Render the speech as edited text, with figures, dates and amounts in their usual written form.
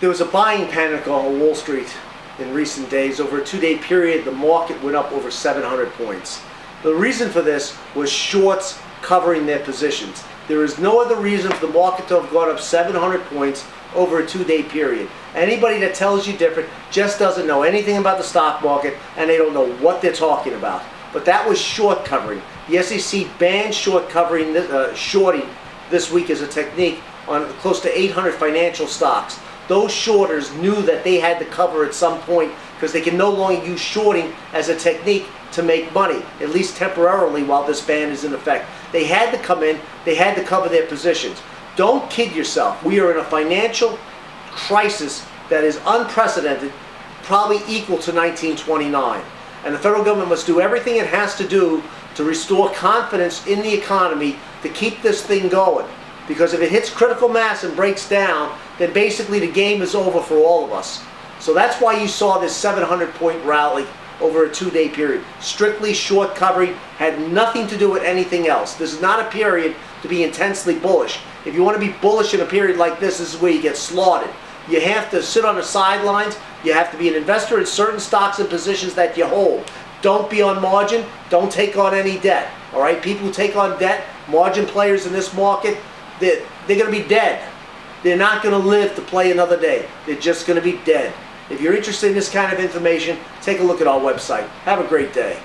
There was a buying panic on Wall Street in recent days. Over a 2-day period, the market went up over 700 points. The reason for this was shorts covering their positions. There is no other reason for the market to have gone up 700 points over a 2-day period. Anybody that tells you different just doesn't know anything about the stock market, and they don't know what they're talking about. But that was short covering. The SEC banned short covering, shorting this week as a technique on close to 800 financial stocks. Those shorters knew that they had to cover at some point because they can no longer use shorting as a technique to make money, at least temporarily while this ban is in effect. They had to come in, they had to cover their positions. Don't kid yourself. We are in a financial crisis that is unprecedented, probably equal to 1929. And the federal government must do everything it has to do to restore confidence in the economy to keep this thing going. Because if it hits critical mass and breaks down, then basically the game is over for all of us. So that's why you saw this 700-point rally over a 2-day period. Strictly short covering, had nothing to do with anything else. This is not a period to be intensely bullish. If you want to be bullish in a period like this is where you get slaughtered. You have to sit on the sidelines. You have to be an investor in certain stocks and positions that you hold. Don't be on margin. Don't take on any debt. All right, people who take on debt, margin players in this market, they're going to be dead. They're not going to live to play another day. They're just going to be dead. If you're interested in this kind of information, take a look at our website. Have a great day.